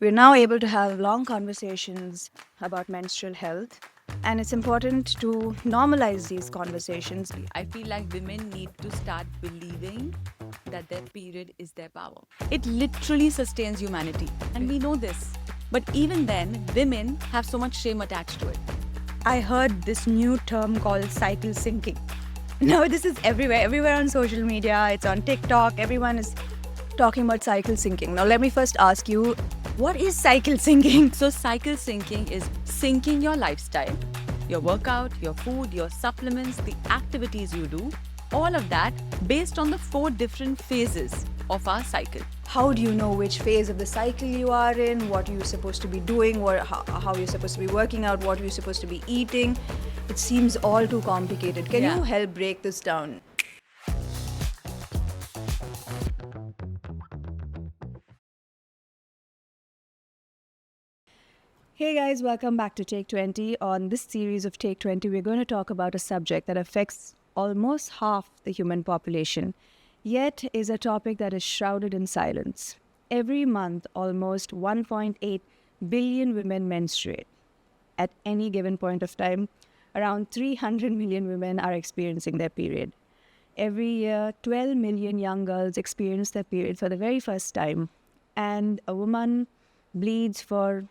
We're now able to have long conversations about menstrual health, and it's important to normalize these conversations. I feel like women need to start believing that their period is their power. It literally sustains humanity, and we know this. But even then, women have so much shame attached to it. I heard this new term called cycle syncing. Now, this is everywhere on social media, it's on TikTok, everyone is talking about cycle syncing. Now, let me first ask you, what is cycle syncing? So, cycle syncing is syncing your lifestyle, your workout, your food, your supplements, the activities you do, all of that based on the 4 different phases of our cycle. How do you know which phase of the cycle you are in, what you're supposed to be doing, how you're supposed to be working out, what you're supposed to be eating? It seems all too complicated. Can you help break this down? Hey guys, welcome back to Take 20. On this series of Take 20, we're going to talk about a subject that affects almost half the human population, yet is a topic that is shrouded in silence. Every month, almost 1.8 billion women menstruate. At any given point of time, around 300 million women are experiencing their period. Every year, 12 million young girls experience their period for the very first time, and a woman bleeds for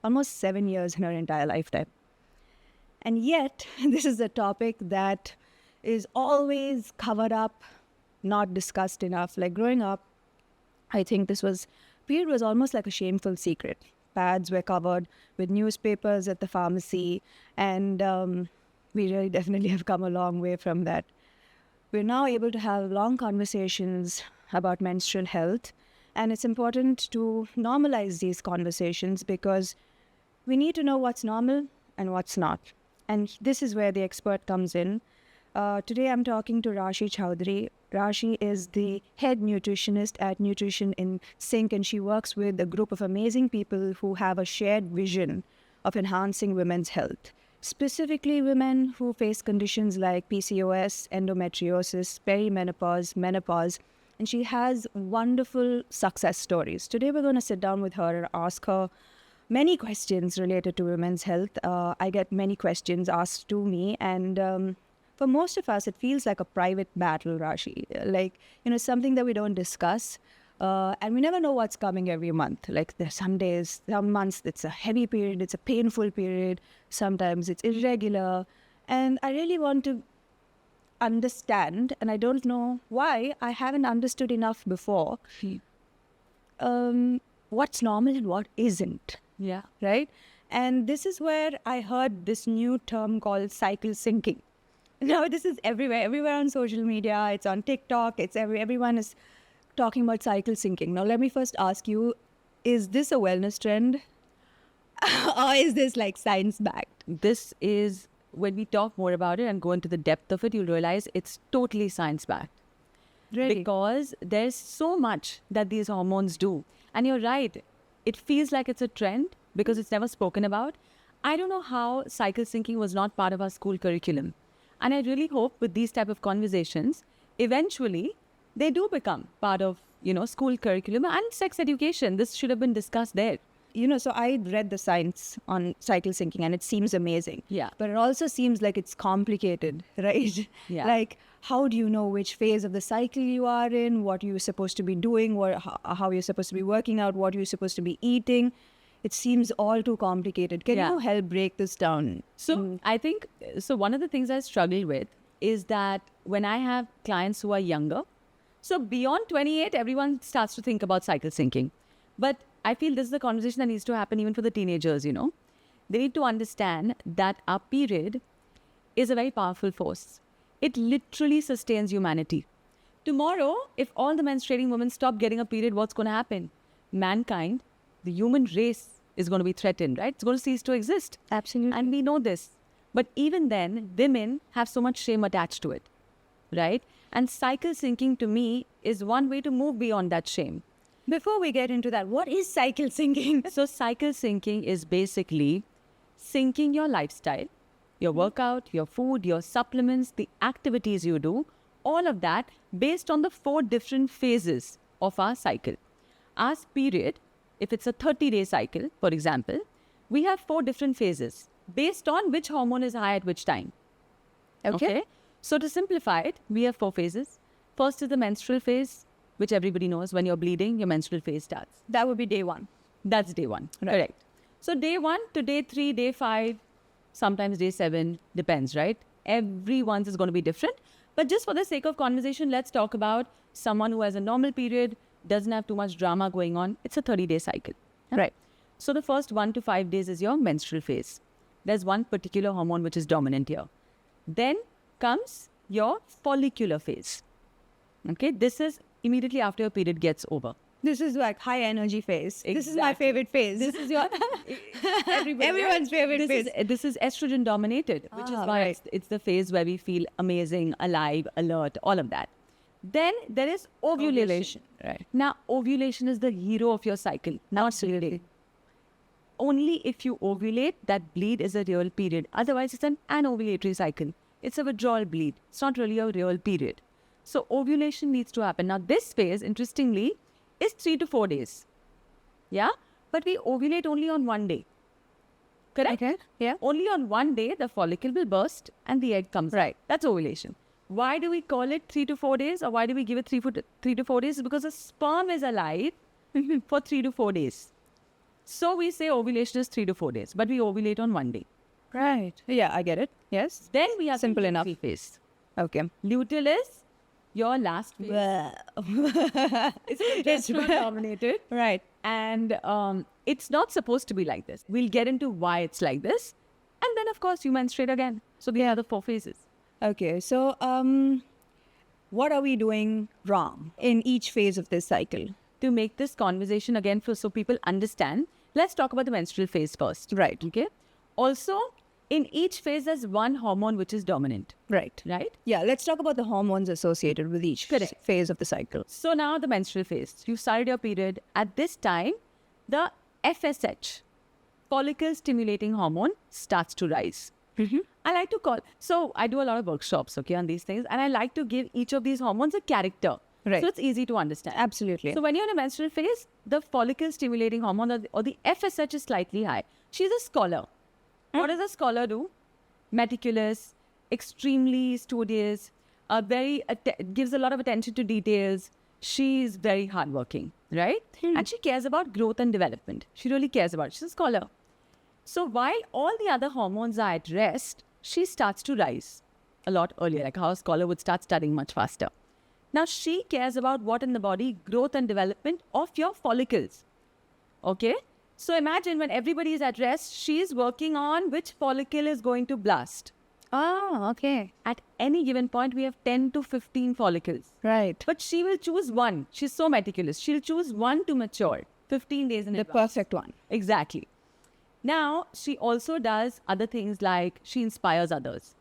almost 7 years in her entire lifetime. And yet, this is a topic that is always covered up, not discussed enough. Like growing up, I think period was almost like a shameful secret. Pads were covered with newspapers at the pharmacy, and we really definitely have come a long way from that. We're now able to have long conversations about menstrual health, and it's important to normalize these conversations because we need to know what's normal and what's not. And this is where the expert comes in. Today I'm talking to Rashi Chowdhury. Rashi is the head nutritionist at Nutrition in Sync, and she works with a group of amazing people who have a shared vision of enhancing women's health. Specifically, women who face conditions like PCOS, endometriosis, perimenopause, menopause, and she has wonderful success stories. Today, we're going to sit down with her and ask her many questions related to women's health. I get many questions asked to me, and for most of us, it feels like a private battle, Rashi. Something that we don't discuss. And we never know what's coming every month. Like there's some days, some months, it's a heavy period, it's a painful period. Sometimes it's irregular. And I really want to understand, and I don't know why I haven't understood enough before, what's normal and what isn't. Yeah. Right? And this is where I heard this new term called cycle syncing. Now, this is everywhere on social media, it's on TikTok, everyone is talking about cycle syncing. Now, let me first ask you, is this a wellness trend or is this like science backed? This is when we talk more about it and go into the depth of it, you'll realize it's totally science backed. Really? Because there's so much that these hormones do. And you're right, it feels like it's a trend because it's never spoken about. I don't know how cycle syncing was not part of our school curriculum. And I really hope with these type of conversations, eventually they do become part of, school curriculum and sex education. This should have been discussed there. So I read the science on cycle syncing and it seems amazing. Yeah. But it also seems like it's complicated, right? Yeah. Like, how do you know which phase of the cycle you are in, what you're supposed to be doing, how you're supposed to be working out, what you're supposed to be eating? It seems all too complicated. Can you help break this down? So I think, one of the things I struggle with is that when I have clients who are younger, so beyond 28, everyone starts to think about cycle syncing. But I feel this is a conversation that needs to happen even for the teenagers, They need to understand that our period is a very powerful force. It literally sustains humanity. Tomorrow, if all the menstruating women stop getting a period, what's going to happen? Mankind, the human race, is going to be threatened, right? It's going to cease to exist. Absolutely. And we know this. But even then, women have so much shame attached to it, right? And cycle syncing to me is one way to move beyond that shame. Before we get into that, what is cycle syncing? So cycle syncing is basically syncing your lifestyle, your workout, your food, your supplements, the activities you do, all of that based on the 4 different phases of our cycle. Our period if it's a 30-day cycle, for example, we have 4 different phases based on which hormone is high at which time. Okay? So to simplify it, we have 4 phases. First is the menstrual phase, which everybody knows. When you're bleeding, your menstrual phase starts. That would be day 1. That's day 1. Right. Correct. So day 1 to day 3, day 5, sometimes day 7, depends, right? Everyone's is going to be different. But just for the sake of conversation, let's talk about someone who has a normal period, doesn't have too much drama going on. It's a 30-day cycle. Right. So the first 1 to 5 days is your menstrual phase. There's one particular hormone which is dominant here. Then comes your follicular phase. Okay, this is immediately after your period gets over. This is like high energy phase. This is my Exactly. favorite phase. This is your Everyone's favorite phase. This is estrogen dominated, which is Ah, why right. it's the phase where we feel amazing, alive, alert, all of that. Then there is ovulation. Right. Now, ovulation is the hero of your cycle, not bleeding. Only if you ovulate, that bleed is a real period. Otherwise, it's an anovulatory cycle. It's a withdrawal bleed. It's not really a real period. So ovulation needs to happen. Now, this phase, interestingly, is 3 to 4 days. Yeah? But we ovulate only on one day. Correct? Okay. Yeah. Only on one day, the follicle will burst and the egg comes. Right. That's ovulation. Why do we call it 3 to 4 days, or why do we give it 3 to 4 days? Because the sperm is alive for 3 to 4 days. So we say ovulation is 3 to 4 days, but we ovulate on one day. Right. Yeah, I get it. Yes. Then we have Simple the enough. luteal phase. Okay. Luteal is your last phase. It's progesterone dominated. Right. And it's not supposed to be like this. We'll get into why it's like this. And then, of course, you menstruate again. So these are the 4 phases. Okay. So, what are we doing wrong in each phase of this cycle? To make this conversation again so people understand, let's talk about the menstrual phase first. Right. Okay. Also, in each phase, there's one hormone which is dominant. Right. Right? Yeah. Let's talk about the hormones associated with each Correct. phase of the cycle. So now the menstrual phase. You started your period. At this time, the FSH, follicle stimulating hormone, starts to rise. I like to call, so I do a lot of workshops, okay, on these things, and I like to give each of these hormones a character. Right. So it's easy to understand. Absolutely. So when you're in a menstrual phase, the follicle stimulating hormone or the FSH is slightly high. She's a scholar. What does a scholar do? Meticulous, extremely studious, gives a lot of attention to details. She's very hardworking, right? And she cares about growth and development. She really cares about it. She's a scholar. So while all the other hormones are at rest, she starts to rise a lot earlier, like how a scholar would start studying much faster. Now, she cares about what in the body? Growth and development of your follicles. Okay? So imagine when everybody is at rest, she is working on which follicle is going to blast. Oh, okay. At any given point, we have 10 to 15 follicles. Right. But she will choose one. She's so meticulous. She'll choose one to mature. 15 days in The advance. perfect one. Exactly. Now, she also does other things like she inspires others.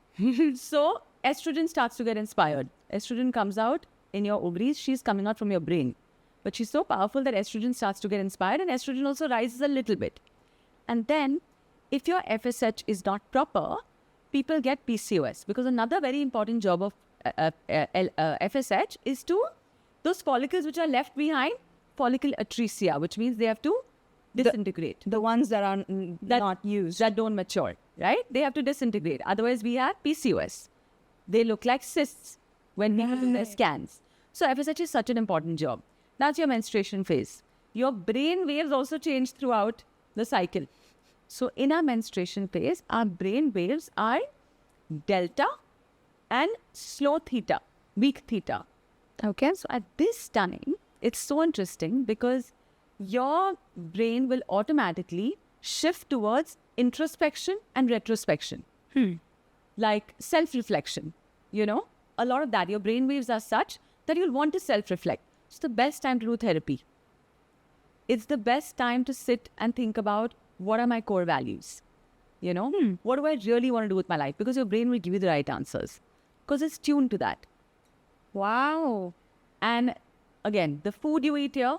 So, estrogen starts to get inspired. Estrogen comes out in your ovaries. She's coming out from your brain. But she's so powerful that estrogen starts to get inspired, and estrogen also rises a little bit. And then, if your FSH is not proper, people get PCOS. Because another very important job of FSH is to, those follicles which are left behind, follicle atresia, which means they have to disintegrate. The ones that are not used. That don't mature, right? They have to disintegrate. Otherwise, we have PCOS. They look like cysts when people do their scans. So FSH is such an important job. That's your menstruation phase. Your brain waves also change throughout the cycle. So in our menstruation phase, our brain waves are delta and slow theta, weak theta. Okay. So at this time, it's so interesting because your brain will automatically shift towards introspection and retrospection. Like self-reflection, you know? A lot of that. Your brain waves are such that you'll want to self-reflect. It's the best time to do therapy. It's the best time to sit and think about what are my core values? You know? What do I really want to do with my life? Because your brain will give you the right answers. Because it's tuned to that. Wow. And again, the food you eat here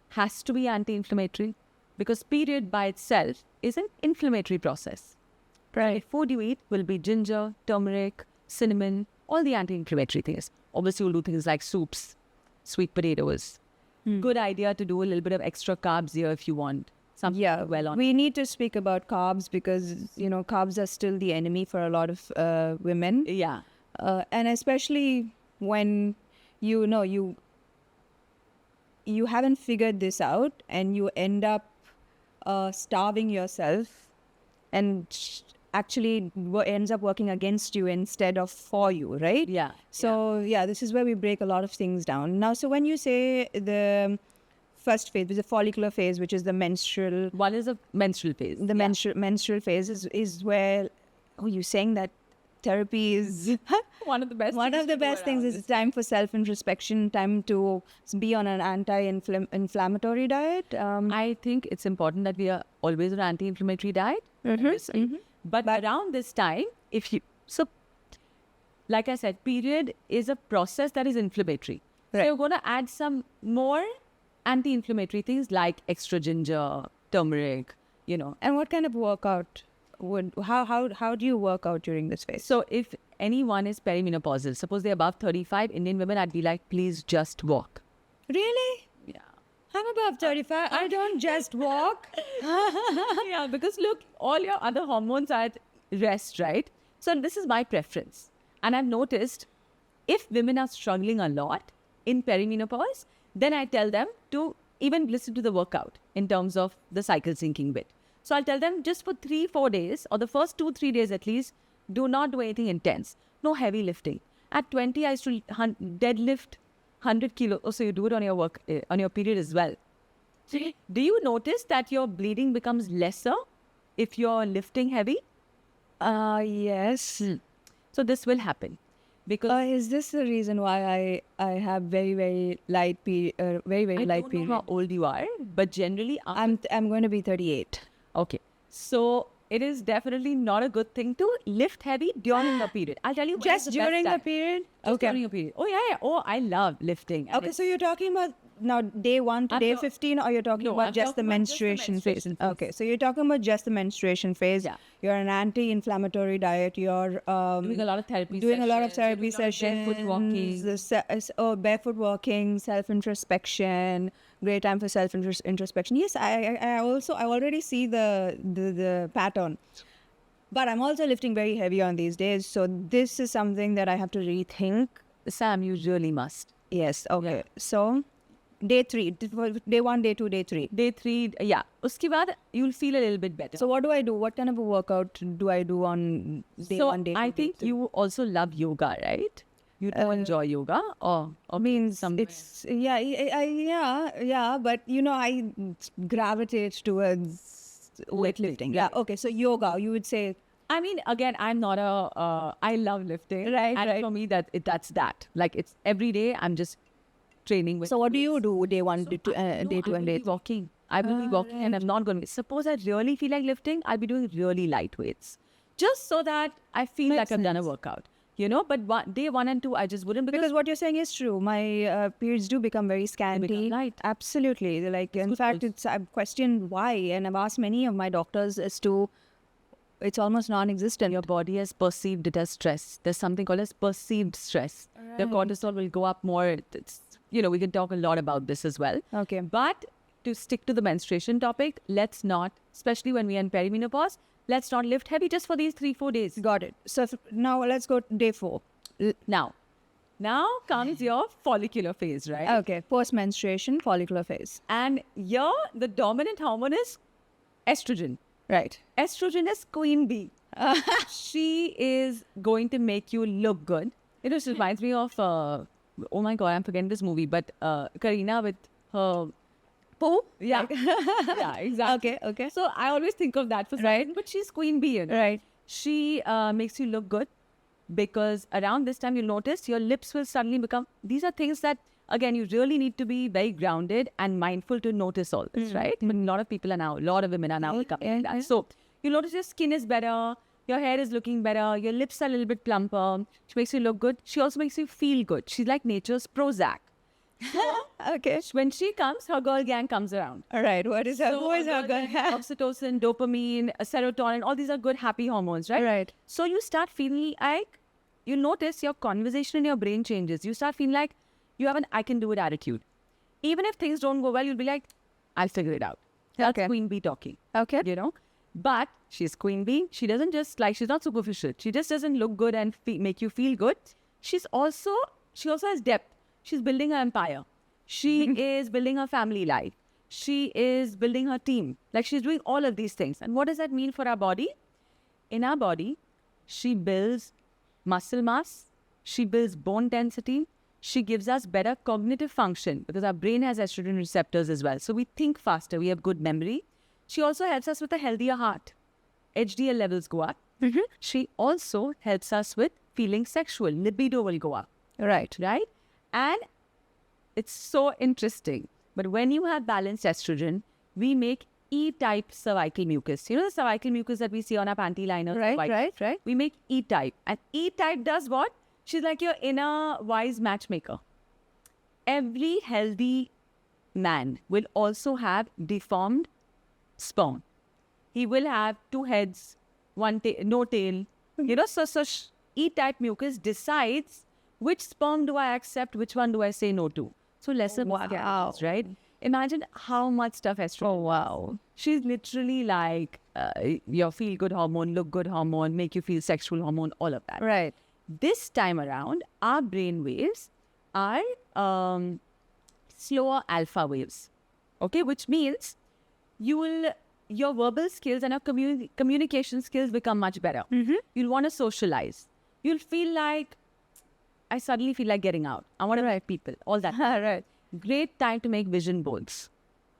has to be anti-inflammatory because period by itself is an inflammatory process. Right. The food you eat will be ginger, turmeric, cinnamon, all the anti-inflammatory things. Obviously, you'll do things like soups, sweet potatoes, good idea to do a little bit of extra carbs here if you want something well on. We need to speak about carbs because, carbs are still the enemy for a lot of women. Yeah. And especially when you haven't figured this out and you end up starving yourself and actually ends up working against you instead of for you, right? Yeah. So this is where we break a lot of things down. Now, so when you say the first phase, the follicular phase, which is the menstrual, One is a menstrual phase. the menstrual phase is where, you're saying that therapy is One of the best. one of the best things. Is time for self-introspection, time to be on an anti-inflammatory diet. I think it's important that we are always on anti-inflammatory diet. But around this time, like I said, period is a process that is inflammatory. So Right. you're going to add some more anti-inflammatory things like extra ginger, turmeric, And what kind of workout how do you work out during this phase? So if anyone is perimenopausal, suppose they're above 35, Indian women, I'd be like, please just walk. Really? Yeah. I'm above 35. I don't just walk. Yeah, because look, all your other hormones are at rest, right? So this is my preference. And I've noticed if women are struggling a lot in perimenopause, then I tell them to even listen to the workout in terms of the cycle syncing bit. So I'll tell them just for 3-4 days, or the first 2-3 days at least, do not do anything intense. No heavy lifting. At 20, I used to deadlift 100 kilos. Oh, so you do it on your on your period as well. Do you notice that your bleeding becomes lesser if you're lifting heavy? Yes. So this will happen because Is this the reason why I have very very light period? Very very I light don't know period. how old you are, but generally, I'm going to be 38. okay. So it is definitely not a good thing to lift heavy during the period. I'll tell you when is Just the best during the time. period? Just during your period. Oh yeah. Oh, I love lifting. And Okay, so you're talking about now day 1 to I'm day talk- 15, or you're talking No, about I'm just the talking about just the menstruation phase? menstruation phase. Okay, so you're talking about just the menstruation phase. Yeah. You're an anti-inflammatory diet. You're doing a lot of therapy. doing a lot of sessions, therapy you're doing a lot of sessions. barefoot walking. Barefoot walking, self-introspection. Great time for self-introspection. Yes, I already see the pattern. But I'm also lifting very heavy on these days. So this is something that I have to rethink. Sam, you really must. Yes, okay. Yeah. So day 3, day 1, day 2, day 3. Day 3, yeah. Uske baad, you'll feel a little bit better. So what do I do? What kind of a workout do I do on day 1, day 2, I day think 3? you also love yoga, right? You do enjoy yoga, or means some. it's yeah, but I gravitate towards weightlifting. Yeah. Okay. So yoga, you would say. I mean, again, I'm not I love lifting, Right, And right. for me, that's that. Like it's every day. I'm just training with. So what do you do day 1, day 2, No, day 2, I and will day be 3? walking. I will be walking, and I'm not going to. Suppose I really feel like lifting, I'll be doing really light weights, just so that I feel Makes like I've done a sense. workout. But day 1 and 2, I just wouldn't Because what you're saying is true. My periods do become very scanty. light. Absolutely. They're like, in good fact, pulse. I've questioned why, and I've asked many of my doctors as to. It's almost non-existent. your body has perceived it as stress. There's something called as perceived stress. The cortisol will go up more. We can talk a lot about this as well. Okay. But to stick to the menstruation topic, let's not, especially when we're in perimenopause, let's not lift heavy just for these 3-4 days. Got it. So now let's go to day 4. Now comes your follicular phase, right? Okay. Post-menstruation follicular phase. And here, the dominant hormone is estrogen. Right. Estrogen is queen bee. She is going to make you look good. It just reminds me of, oh my God, I'm forgetting this movie, but Karina with her... Poo? Yeah. Yeah, exactly. Okay. So I always think of that for some reason, but she's queen bee, Right. She makes you look good because around this time you'll notice your lips will suddenly become... These are things that, again, you really need to be very grounded and mindful to notice all this, right? But a lot of people are now, a lot of women are now becoming like that. So you notice your skin is better, your hair is looking better, your lips are a little bit plumper. She makes you look good. She also makes you feel good. She's like nature's Prozac. Okay. When she comes, her girl gang comes around. All right. What is her? So Who is her girl girl? gang, oxytocin, dopamine, serotonin, all these are good, happy hormones, right? Right. So you start feeling like, you notice your conversation in your brain changes. You start feeling like you have an I can do it attitude. Even if things don't go well, you'll be like, I'll figure it out. That's Okay. queen bee talking, Okay. you know. But she's queen bee. She doesn't just like, she's not superficial. She just doesn't look good and make you feel good. She also has depth. She's building her empire. She is building her family life. She is building her team. Like, she's doing all of these things. And what does that mean for our body? In our body, she builds muscle mass. She builds bone density. She gives us better cognitive function because our brain has estrogen receptors as well. So we think faster. We have good memory. She also helps us with a healthier heart. HDL levels go up. She also helps us with feeling sexual. Libido will go up, Right. right? And it's so interesting. But when you have balanced estrogen, we make E-type cervical mucus. You know the cervical mucus that we see on our panty liners? Right. We make E-type. And E-type does what? She's like your inner wise matchmaker. Every healthy man will also have deformed sperm. He will have 2 heads, no tail. You know, so E-type mucus decides which sperm do I accept, which one do I say no to. So lesser miscarriages, right? Imagine how much stuff estrogen. Oh, wow. She's literally like your feel-good hormone, look-good hormone, make you feel sexual hormone, all of that. Right. This time around, our brain waves are slower alpha waves. Okay, which means your verbal skills and your communication skills become much better. You'll want to socialize. You'll feel like, I suddenly feel like getting out. I want to meet people. All that. Right. Great time to make vision boards.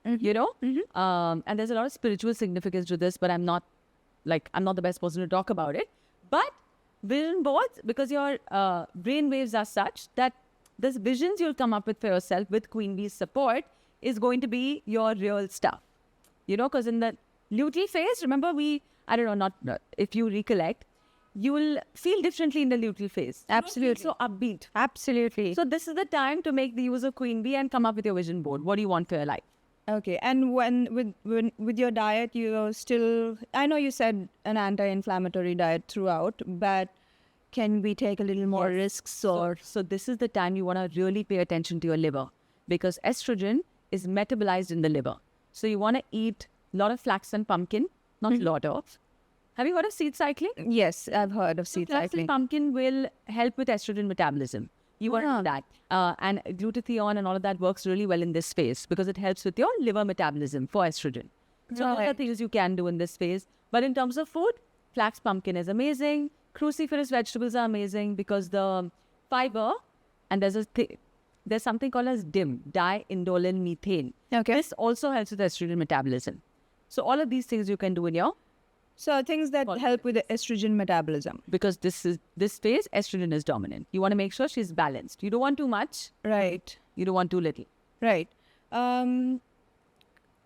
You know? And there's a lot of spiritual significance to this, but I'm not the best person to talk about it. But vision boards, because your brain waves are such that this visions you'll come up with for yourself with Queen Bee's support is going to be your real stuff. You know, because in the luteal phase, remember if you recollect, you will feel differently in the luteal phase. Absolutely. So upbeat. Absolutely. So this is the time to make the use of Queen Bee and come up with your vision board. What do you want for your life? Okay, and when with your diet, you still, I know you said an anti-inflammatory diet throughout, but can we take a little more risks or? So this is the time you want to really pay attention to your liver, because estrogen is metabolized in the liver. So you want to eat a lot of flax and pumpkin, not a lot of. Have you heard of seed cycling? Yes, I've heard of seed Flax cycling. and pumpkin will help with estrogen metabolism. You want to do that. And glutathione and all of that works really well in this phase because it helps with your liver metabolism for estrogen. So those are things you can do in this phase. But in terms of food, flax pumpkin is amazing. Cruciferous vegetables are amazing because the fiber, and there's something called as DIM, diindolylmethane methane. Okay. This also helps with estrogen metabolism. So all of these things you can do in your, So things that help with the estrogen metabolism. because this phase, estrogen is dominant. You want to make sure she's balanced. You don't want too much. Right. You don't want too little. Right.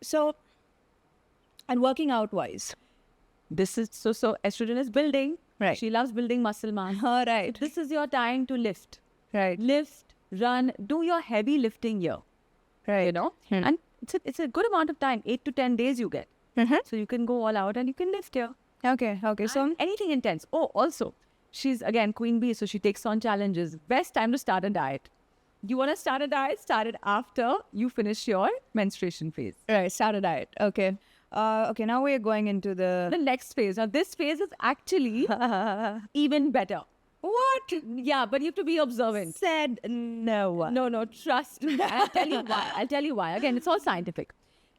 So, and working out wise. This is so estrogen is building. Right. She loves building muscle mass. All right. This is your time to lift. Right. Lift, run, do your heavy lifting here. Right. You know? And it's a good amount of time, 8 to 10 days you get. So you can go all out and you can lift here. Okay. So, And anything intense. Oh, also, she's again Queen Bee, so she takes on challenges. Best time to start a diet. You want to start a diet? Start it after you finish your menstruation phase. right. Start a diet. Okay. Okay. Now we're going into The the. next phase. Now, this phase is actually even better. What? Yeah, but you have to be observant. Said no. No, trust me. I'll tell you why. Again, it's all scientific.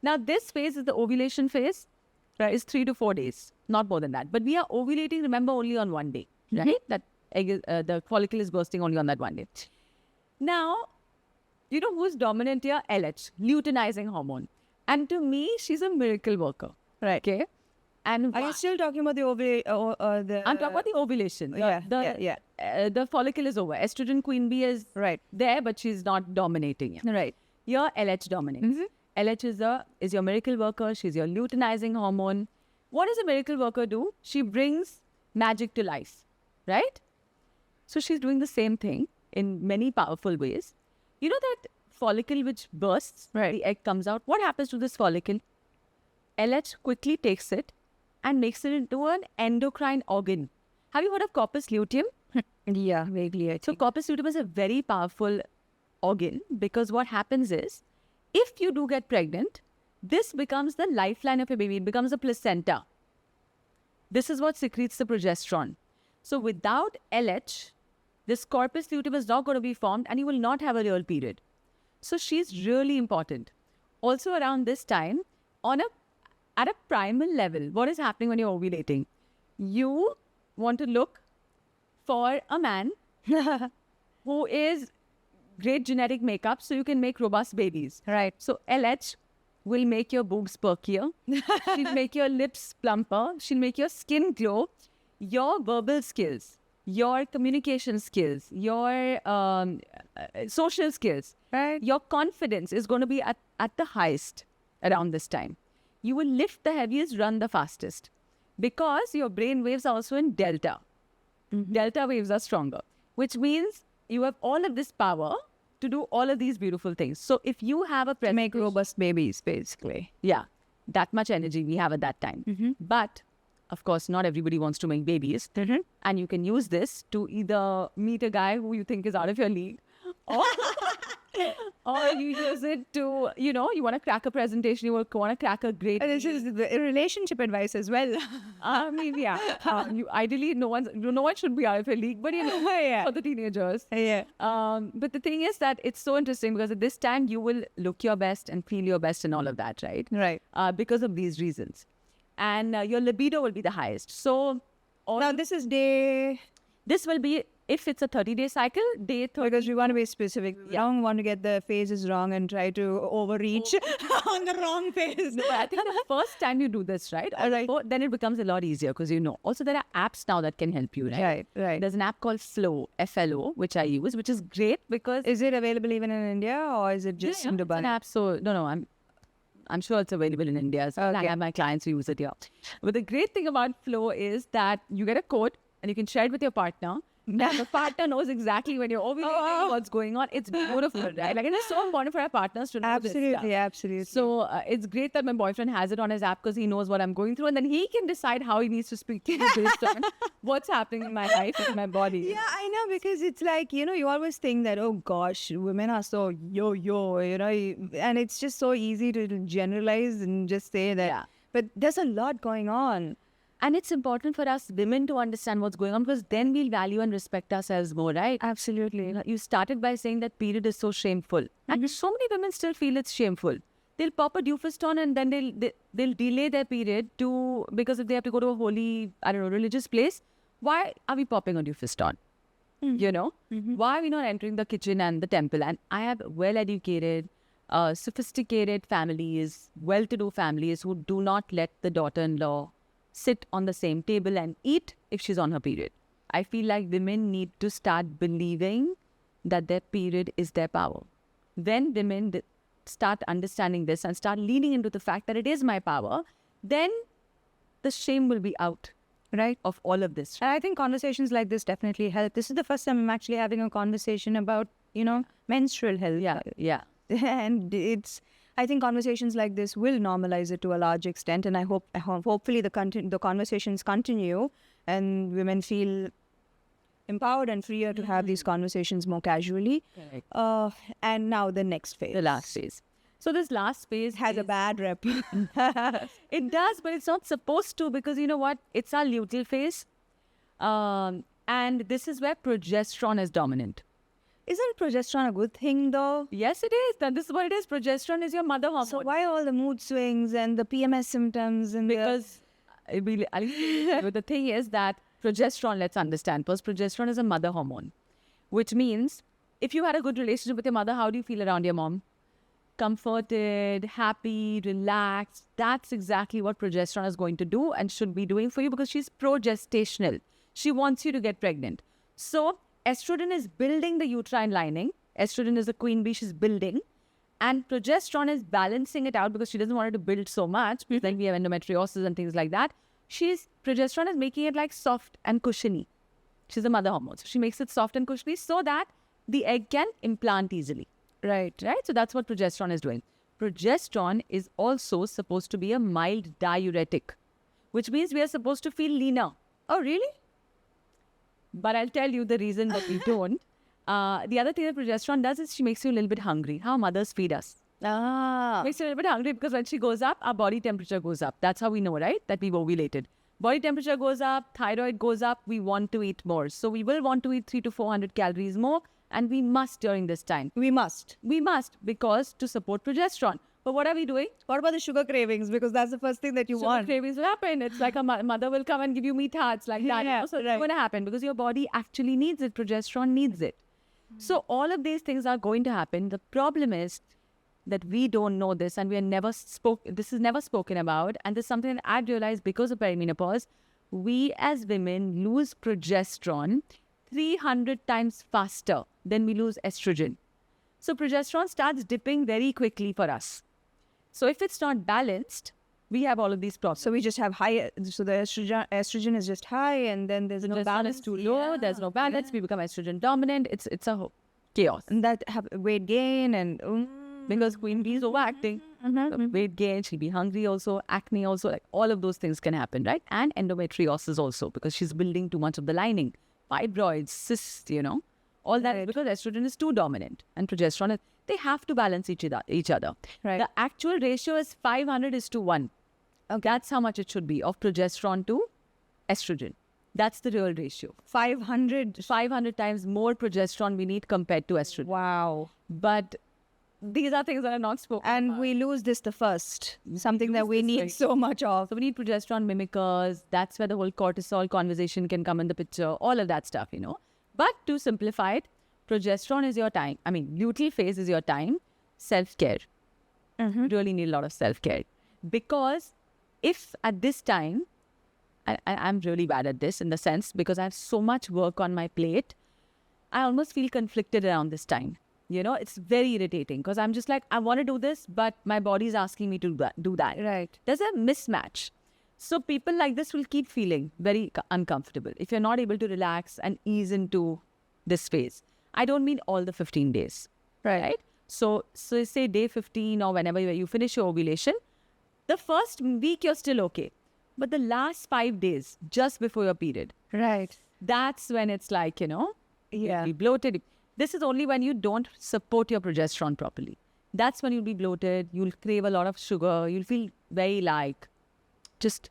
Now, this phase is the ovulation phase. Right, it's 3 to 4 days, not more than that. But we are ovulating, remember, only on one day. Right? That the follicle is bursting only on that one day. Now, you know who's dominant here? LH, luteinizing hormone. And to me, she's a miracle worker. Right. Okay? And Are you still talking about the the? I'm talking about the ovulation. Yeah. The follicle is over. Estrogen Queen Bee is Right. there, but she's not dominating it. Right. Your LH dominates. LH is your miracle worker. She's your luteinizing hormone. What does a miracle worker do? She brings magic to life, right? So she's doing the same thing in many powerful ways. You know that follicle which bursts, Right. the egg comes out. What happens to this follicle? LH quickly takes it and makes it into an endocrine organ. Have you heard of corpus luteum? Yeah, vaguely. I So think. corpus luteum is a very powerful organ because what happens is if you do get pregnant, this becomes the lifeline of your baby. It becomes a placenta. This is what secretes the progesterone. So without LH, this corpus luteum is not going to be formed and you will not have a real period. So she's really important. Also around this time, at a primal level, what is happening when you're ovulating? You want to look for a man who is great genetic makeup so you can make robust babies. Right. So LH will make your boobs perkier. She'll make your lips plumper. She'll make your skin glow. Your verbal skills, your communication skills, your social skills, Right. your confidence is going to be at the highest around this time. You will lift the heaviest, run the fastest. Because your brain waves are also in delta. Delta waves are stronger, which means you have all of this power to do all of these beautiful things. So if you have a To make presentation- robust babies, basically. yeah, that much energy we have at that time. But of course, not everybody wants to make babies. And you can use this to either meet a guy who you think is out of your league, or, or you use it to, you want to crack a presentation, you want to crack a great. This is the relationship advice as well. I mean, yeah. Ideally, no one should be out of your league, but Yeah. for the teenagers. Yeah. But the thing is that it's so interesting because at this time you will look your best and feel your best and all of that, right? Right. Because of these reasons. And your libido will be the highest. So Now, this is day... this will be, if it's a 30-day cycle, day 30. Because we want to be specific. We don't want to get the phases wrong and try to overreach on the wrong phase. No, I think the first time you do this, right? Right. Then it becomes a lot easier because you know. Also, there are apps now that can help you, right? Right. There's an app called Flow, FLO, which I use, which is great because... Is it available even in India or is it just in It's Dubai? an app, so no, I'm sure it's available in India. So I Okay. have my clients who use it here. But the great thing about Flow is that you get a code and you can share it with your partner. And the partner knows exactly when you're ovulating, what's going on. It's beautiful, right? Like, it's so important for our partners to know this stuff. Absolutely, absolutely. So it's great that my boyfriend has it on his app because he knows what I'm going through, and then he can decide how he needs to speak to me based on what's happening in my life and my body. Yeah, I know, because it's like, you always think that, oh gosh, women are so yo-yo, and it's just so easy to generalize and just say that. Yeah. But there's a lot going on. And it's important for us women to understand what's going on because then we'll value and respect ourselves more, right? Absolutely. You started by saying that period is so shameful. And so many women still feel it's shameful. They'll pop a Dufeston and then they'll delay their period because if they have to go to a holy, religious place, why are we popping a Dufeston? Why are we not entering the kitchen and the temple? And I have well-educated, sophisticated families, well-to-do families who do not let the daughter-in-law sit on the same table and eat if she's on her period. I feel like women need to start believing that their period is their power. When women start understanding this and start leaning into the fact that it is my power, then the shame will be out, right, of all of this. And I think conversations like this definitely help. This is the first time I'm actually having a conversation about, menstrual health. Yeah. And I think conversations like this will normalize it to a large extent, and I hope hopefully the conversations continue and women feel empowered and freer to have these conversations more casually. Correct. And now the next phase. The last phase. So this last phase has a bad rep. It does, but it's not supposed to because you know what? It's our luteal phase. And this is where progesterone is dominant. Isn't progesterone a good thing though? Yes, it is. This is what it is. Progesterone is your mother hormone. So why all the mood swings and the PMS symptoms and Because the thing is that progesterone, let's understand, first progesterone is a mother hormone, which means if you had a good relationship with your mother, how do you feel around your mom? Comforted, happy, relaxed. That's exactly what progesterone is going to do and should be doing for you because she's progestational. She wants you to get pregnant. So estrogen is building the uterine lining. Estrogen is a queen bee, she's building. And progesterone is balancing it out because she doesn't want it to build so much because then we have endometriosis and things like that. Progesterone is making it like soft and cushiony. She's a mother hormone. So she makes it soft and cushiony so that the egg can implant easily. Right? So that's what progesterone is doing. Progesterone is also supposed to be a mild diuretic, which means we are supposed to feel leaner. Oh, really? But I'll tell you the reason that we don't. The other thing that progesterone does is she makes you a little bit hungry. How mothers feed us. Makes you a little bit hungry because when she goes up, our body temperature goes up. That's how we know, right? That we've ovulated. Body temperature goes up, thyroid goes up, we want to eat more. So we will want to eat 300 to 400 calories more, and we must during this time. We must. We must, because to support progesterone. But what are we doing? What about the sugar cravings? Because that's the first thing that you Sugar want. cravings will happen. It's like a mother will come and give you meat hearts like that. Yeah, So it's right. going to happen because your body actually needs it. Progesterone needs it. So all of these things are going to happen. The problem is that we don't know this, and we are never this is never spoken about. And this is something that I've realized because of perimenopause. We as women lose progesterone 300 times faster than we lose estrogen. So progesterone starts dipping very quickly for us. So if it's not balanced, we have all of these problems. So we just have high. So the estrogen is just high, and then there's no Progesterone balance. is too low. There's no balance. We become estrogen dominant. It's a chaos. And that have weight gain and Because queen bee is overacting. So weight gain, she'll be hungry also, acne also, like all of those things can happen, right? And endometriosis also, because she's building too much of the lining. Fibroids, cysts, all that is because estrogen is too dominant and progesterone they have to balance each other. Right. The actual ratio is 500:1. That's how much it should be of progesterone to estrogen. That's the real ratio. 500. 500 times more progesterone we need compared to estrogen. Wow. But these are things that are not spoken And about. we lose this the first. Something that lose we this need very- so much of. So we need progesterone mimickers. That's where the whole cortisol conversation can come in the picture. All of that stuff, But to simplify it, progesterone is your time. I mean, luteal phase is your time. Self-care. You really need a lot of self-care. Because if at this time, I'm really bad at this in the sense because I have so much work on my plate, I almost feel conflicted around this time. It's very irritating because I'm just like, I want to do this, but my body is asking me to do that. Right. There's a mismatch. So people like this will keep feeling very uncomfortable if you're not able to relax and ease into this phase. I don't mean all the 15 days. Right. So say day 15 or whenever you finish your ovulation, the first week you're still okay. But the last 5 days, just before your period, Right. that's when it's like, Yeah. you'll be bloated. This is only when you don't support your progesterone properly. That's when you'll be bloated. You'll crave a lot of sugar. You'll feel very just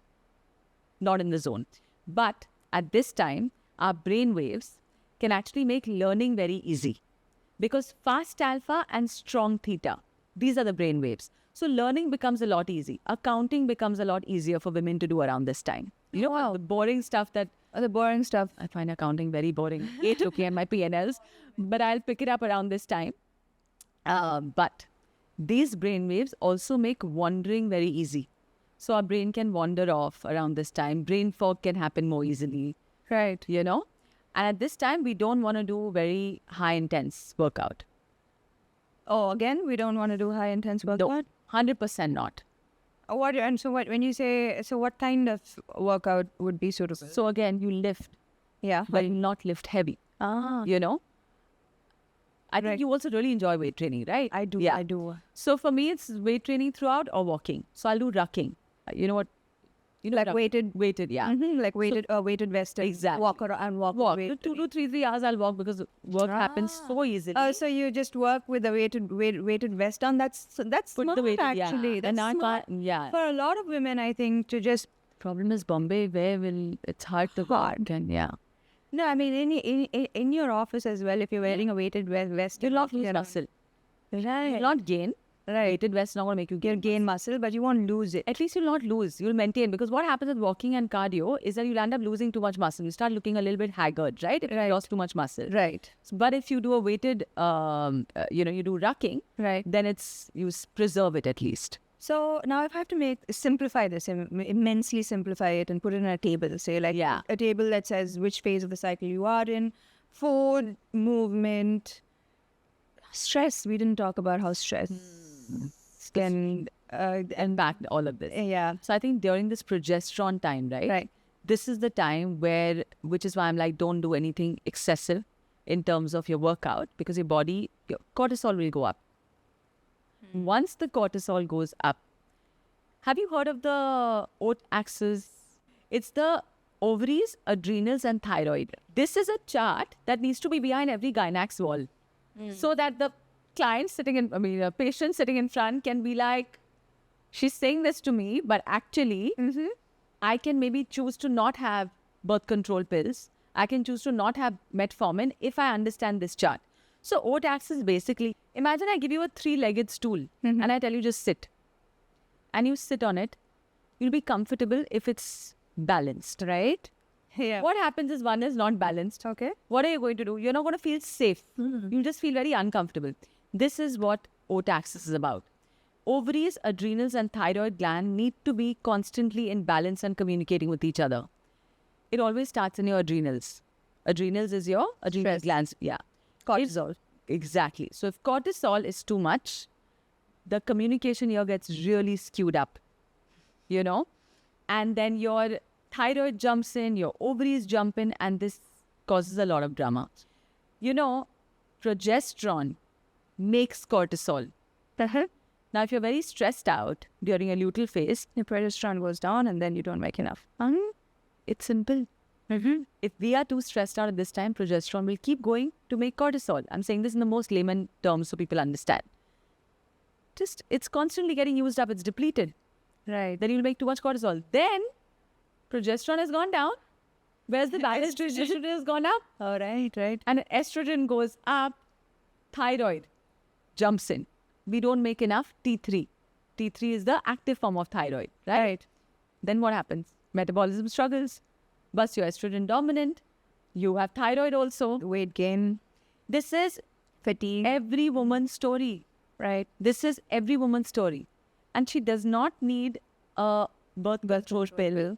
not in the zone. But at this time, our brain waves can actually make learning very easy because fast alpha and strong theta, these are the brain waves. So learning becomes a lot easy. Accounting becomes a lot easier for women to do around this time. The boring stuff that The boring stuff. I find accounting very boring. Hate looking at my P&Ls, but I'll pick it up around this time. But these brain waves also make wandering very easy. So our brain can wander off around this time. Brain fog can happen more easily, Right. And at this time, we don't want to do very high intense workout. Oh, again, we don't want to do high intense workout. 100% not. When you say, so what kind of workout would be suitable? So again, you lift, Yeah. but you not lift heavy, I think Right. you also really enjoy weight training, right? I do. Yeah. I do. So for me, it's weight training throughout or walking. So I'll do rucking. You know what? Like weighted. Weighted, yeah. Like weighted vest. And Exactly. Walk around and walk. Walk. Weight. 2 to 3 hours I'll walk because work happens so easily. So you just work with the weighted vest on. That's Put smart, the weight, actually. yeah. That's And I smart. can't, yeah. For a lot of women, I think to just Problem is Bombay, it's hard to walk. And yeah. no. I mean, in your office as well, if you're wearing a weighted vest, You'll not lose you know. muscle. Right. You'll not gain. Weighted vest is not going to make you You'll gain. gain muscle, but you won't lose it. At least you'll not lose. You'll maintain. Because what happens with walking and cardio is that you'll end up losing too much muscle. You start looking a little bit haggard, right? If you lost too much muscle. Right. But if you do a weighted, you do rucking, Right. then preserve it at least. So now if I have to simplify this, immensely simplify it and put it in a table, say like Yeah. a table that says which phase of the cycle you are in, food, movement, stress. We didn't talk about how stress can, And back all of this. yeah. So I think during this progesterone time, right? Right. This is the time which is why I'm like, don't do anything excessive in terms of your workout because your cortisol will go up. Once the cortisol goes up, have you heard of the OAT axis? It's the ovaries, adrenals, and thyroid. This is a chart that needs to be behind every gynec's wall so that the a patient sitting in front can be like, she's saying this to me, but actually, I can maybe choose to not have birth control pills. I can choose to not have metformin if I understand this chart. So oat axis basically, imagine I give you a 3-legged stool and I tell you just sit. And you sit on it. You'll be comfortable if it's balanced, right? Yeah. What happens is one is not balanced. Okay. What are you going to do? You're not going to feel safe. You'll just feel very uncomfortable. This is what oat axis is about. Ovaries, adrenals, and thyroid gland need to be constantly in balance and communicating with each other. It always starts in your adrenals. Adrenals is your adrenal Stress. glands. Yeah. Cortisol. Exactly. So if cortisol is too much, the communication here gets really skewed up, and then your thyroid jumps in, your ovaries jump in, and this causes a lot of drama. Progesterone makes cortisol. Now, if you're very stressed out during a luteal phase, Your progesterone goes down and then you don't make enough. it's simple. If we are too stressed out at this time, progesterone will keep going to make cortisol. I'm saying this in the most layman terms so people understand. It's constantly getting used up. It's depleted. Right. Then you'll make too much cortisol. Then progesterone has gone down. Where's the balance? Estrogen has gone up. Oh, right. And estrogen goes up. Thyroid jumps in. We don't make enough T3. T3 is the active form of thyroid, right? Then what happens? Metabolism struggles. But you're estrogen dominant. You have thyroid also. Weight gain, This is fatigue. every woman's story. Right. This is every woman's story. And she does not need a birth control pill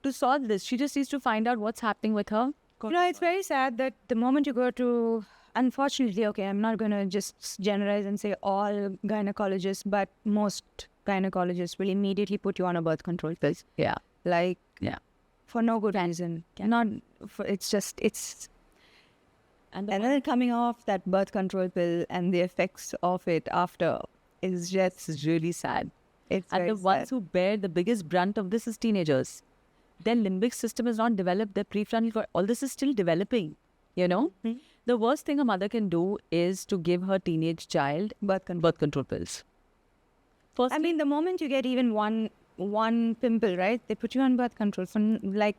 to solve this. She just needs to find out what's happening with her. It's very sad that the moment you go to, unfortunately, okay, I'm not going to just generalize and say all gynecologists, but most gynecologists will immediately put you on a birth control pills. Yeah. Like, Yeah. for no good reason. Not for, it's And and then coming off that birth control pill and the effects of it after is just, it's really sad. it's And very the ones sad. who bear the biggest brunt of this is teenagers. Their limbic system is not developed. Their prefrontal cortex, all this is still developing, The worst thing a mother can do is to give her teenage child birth control. birth control pills. First, I mean, the moment you get even one pimple, right? They put you on birth control for like.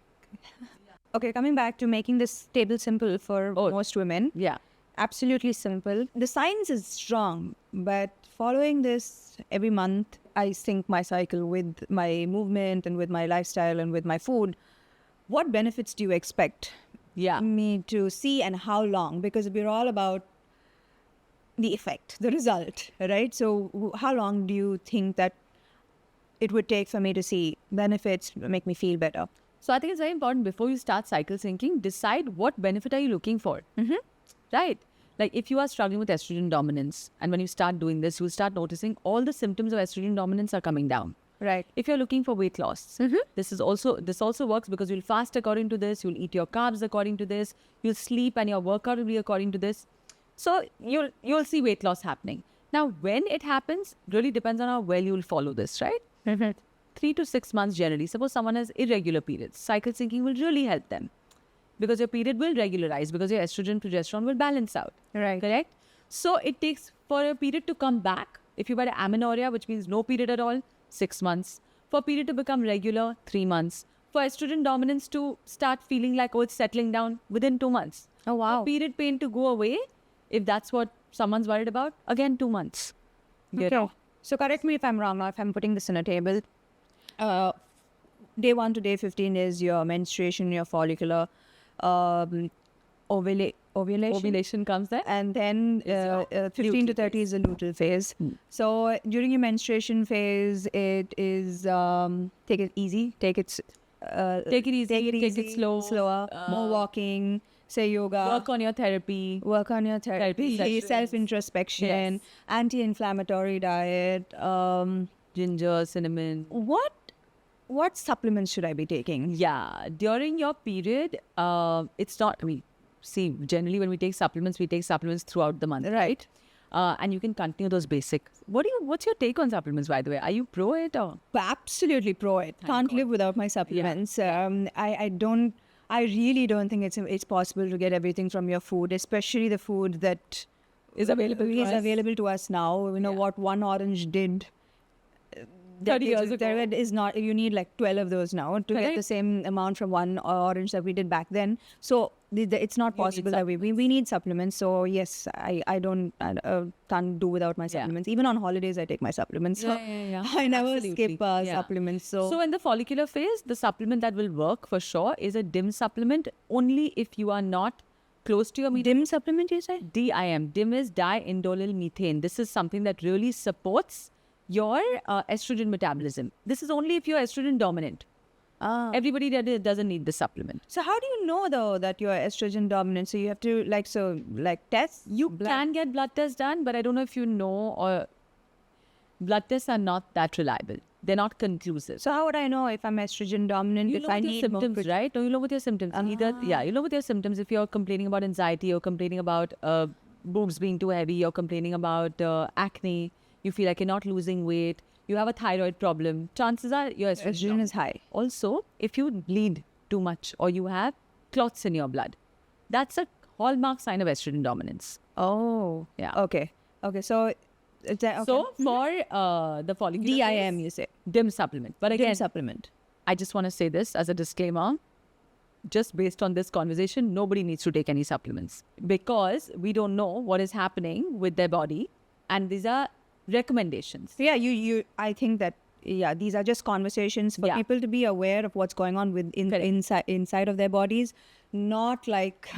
Okay, coming back to making this table simple for most women. yeah. Absolutely simple. The science is strong, but following this every month, I sync my cycle with my movement and with my lifestyle and with my food. What benefits do you expect Yeah. me to see and how long? Because we're all about the effect, the result, right? So how long do you think that it would take for me to see benefits, make me feel better? So I think it's very important before you start cycle syncing, decide what benefit are you looking for. Right? Like if you are struggling with estrogen dominance, and when you start doing this, you'll start noticing all the symptoms of estrogen dominance are coming down. Right. If you're looking for weight loss, this also works because you'll fast according to this, you'll eat your carbs according to this, you'll sleep and your workout will be according to this. So you'll see weight loss happening. Now, when it happens, really depends on how well you'll follow this, right? 3 to 6 months generally. Suppose someone has irregular periods, cycle syncing will really help them because your period will regularize because your estrogen, progesterone will balance out. Right. Correct? So it takes for a period to come back. If you had amenorrhea, which means no period at all, 6 months. For a period to become regular, 3 months. For estrogen dominance to start feeling like, it's settling down within 2 months. Oh, wow. For period pain to go away, if that's what someone's worried about, again, 2 months. Okay. So correct me if I'm wrong now, if I'm putting this in a table. Day 1 to day 15 is your menstruation, your follicular ovulation. Ovulation comes there. And then 15 to 30 is the luteal phase. So during your menstruation phase, it is take it easy, take it easy, take it slow, slower, more walking, say yoga, work on your therapy, therapy sessions. self-introspection, Yes. anti-inflammatory diet. ginger, cinnamon. What supplements should I be taking? Yeah, during your period, it's not. Generally when we take supplements throughout the month, Right. And you can continue those basic. What's your take on supplements, by the way? Are you pro it or? Absolutely pro it. Can't live without my supplements. I really don't think it's possible to get everything from your food, especially the food that is available to is us. available to us now. You know what one orange did 30 years ago. There is not. You need like 12 of those now to get Correct. the same amount from one orange that we did back then. So it's not possible that we need supplements. So yes, I can't do without my supplements. Even on holidays, I take my supplements. So Yeah. I never Absolutely. skip Yeah. supplements. So in the follicular phase, the supplement that will work for sure is a DIM supplement only if you are not close to your dim supplement, you say? DIM. DIM is diindolylmethane methane. This is something that really supports your estrogen metabolism. This is only if you're estrogen dominant. Everybody that doesn't need the supplement. So how do you know though that you're estrogen dominant? So you have to like test? You can get blood tests done, but I don't know if you know, or blood tests are not that reliable. They're not conclusive. So how would I know if I'm estrogen dominant? You if know I with your need symptoms, more right? No, you know with your symptoms. You know with your symptoms. If you're complaining about anxiety, or complaining about boobs being too heavy, or complaining about acne, you feel like you're not losing weight, you have a thyroid problem, chances are your estrogen is high. Also, if you bleed too much or you have clots in your blood, that's a hallmark sign of estrogen dominance. Oh, Yeah. Okay. So, So for the follicular DIM, phase, you say DIM supplement. But dim again, supplement. I just want to say this as a disclaimer. Just based on this conversation, nobody needs to take any supplements because we don't know what is happening with their body, and these are recommendations. So yeah, I think that these are just conversations for Yeah. people to be aware of what's going on inside of their bodies, not like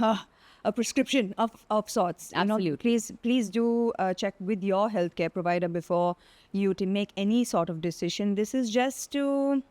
a prescription of sorts. You know, Absolutely. please do check with your healthcare provider before you to make any sort of decision. This is just to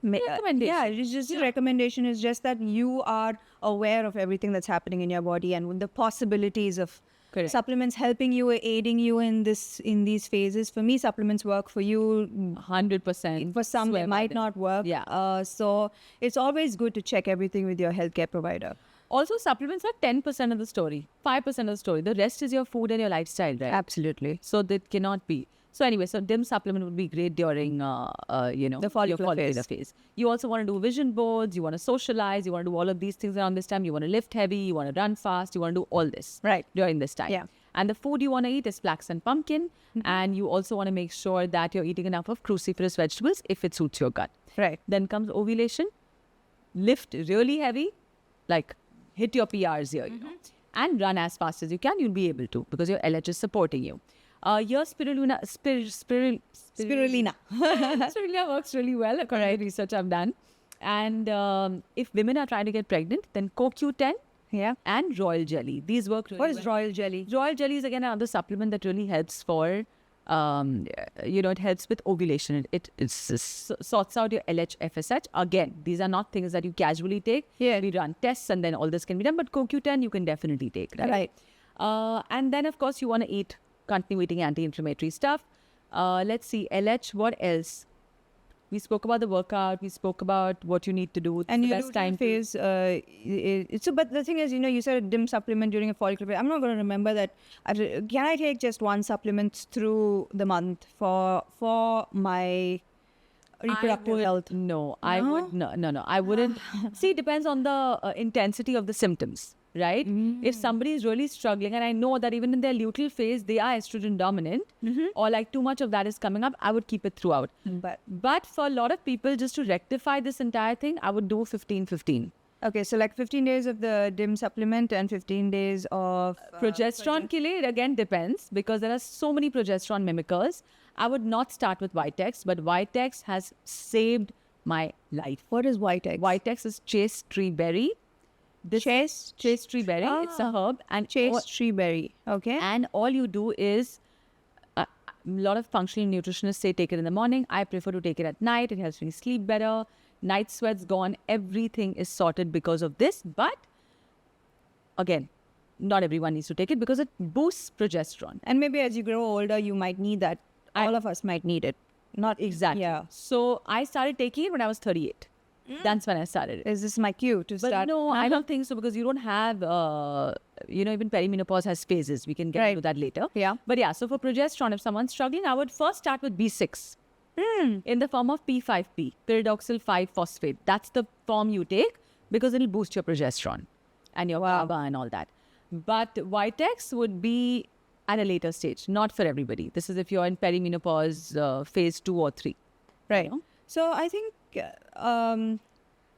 Recommendation. it's just a recommendation. Is just that you are aware of everything that's happening in your body and with the possibilities of Correct. supplements helping you, aiding you in these phases. For me, supplements work. For you, 100%. for some, Swear it by might them. not work. Yeah. So it's always good to check everything with your healthcare provider. Also, supplements are 10% of the story, 5% of the story. The rest is your food and your lifestyle, right? Absolutely. So that cannot be. So anyway, so DIM supplement would be great during, The follicular your phase. You also want to do vision boards. You want to socialize. You want to do all of these things around this time. You want to lift heavy. You want to run fast. You want to do all this Right. during this time. Yeah. And the food you want to eat is flax and pumpkin. And you also want to make sure that you're eating enough of cruciferous vegetables if it suits your gut. Right. Then comes ovulation. Lift really heavy, like hit your PRs here, you know, and run as fast as you can. You'll be able to because your LH is supporting you. Your spirulina spirulina works really well according to the research I've done. And if women are trying to get pregnant, then CoQ10 Yeah. and royal jelly. These work really What is well. royal jelly? Royal jelly is again another supplement that really helps for, it helps with ovulation. It sorts out your LH, FSH. Again, these are not things that you casually take. Yeah. We run tests and then all this can be done. But CoQ10 you can definitely take, right? Right. And then of course you want to continue eating anti-inflammatory stuff. Let's see, LH, what else? We spoke about the workout. We spoke about what you need to do. And the you best time phase. But the thing is, you said a dim supplement during a follicular phase. I'm not going to remember that. Can I take just one supplement through the month for my reproductive health? No, I would no. I wouldn't. See, it depends on the intensity of the symptoms, right? If somebody is really struggling, and I know that even in their luteal phase, they are estrogen dominant, or like too much of that is coming up, I would keep it throughout. But for a lot of people, just to rectify this entire thing, I would do 15-15. Okay, so like 15 days of the dim supplement and 15 days of Progesterone ke liye, it again depends because there are so many progesterone mimickers. I would not start with Vitex, but Vitex has saved my life. What is Vitex? Vitex is chaste tree berry. Chaste tree berry. It's a herb and Chaste tree berry. Okay. and all you do is a lot of functional nutritionists say take it in the morning. I prefer to take it at night. It helps me sleep better. Night sweat's gone. Everything is sorted because of this. But again, not everyone needs to take it because it boosts progesterone. And maybe as you grow older, you might need that. All of us might need it. Not Exactly. Yeah. So I started taking it when I was 38. That's when I started it. Is this my cue to But start? no, I don't think so because you don't have, even perimenopause has phases. We can get into that later. Yeah. But yeah, so for progesterone, if someone's struggling, I would first start with B6 in the form of P5P, pyridoxal 5-phosphate. That's the form you take because it'll boost your progesterone and your GABA and all that. But Vitex would be at a later stage, not for everybody. This is if you're in perimenopause phase 2 or 3. Right. know? So I think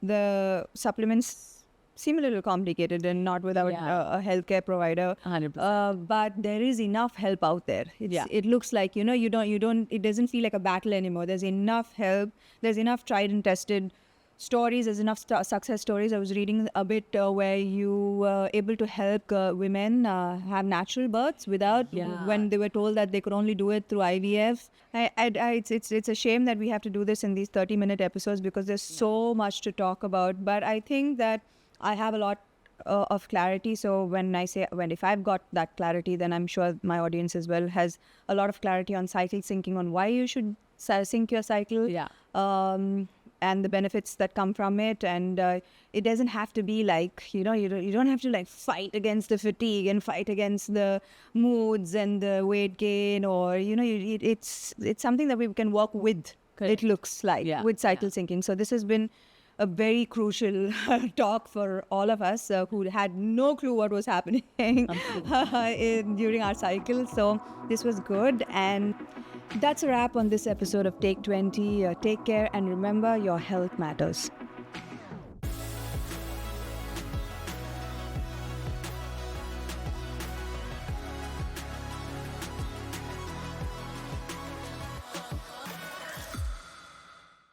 the supplements seem a little complicated and not without Yeah. a healthcare provider. 100%. But there is enough help out there. Yeah. It looks like, you don't, it doesn't feel like a battle anymore. There's enough help. There's enough tried and tested stories. There's enough success stories. I was reading a bit where you were able to help women have natural births without, Yeah. when they were told that they could only do it through IVF. It's a shame that we have to do this in these 30-minute episodes because there's so much to talk about. But I think that I have a lot of clarity. So if I've got that clarity, then I'm sure my audience as well has a lot of clarity on cycle syncing, on why you should sync your cycle. Yeah. And the benefits that come from it. And it doesn't have to be like, you don't have to like fight against the fatigue and fight against the moods and the weight gain, or, it's something that we can work with. Correct. It looks like with cycle syncing. So this has been a very crucial talk for all of us who had no clue what was happening during our cycle. So this was good. And that's a wrap on this episode of Take 20. Take care and remember, your health matters.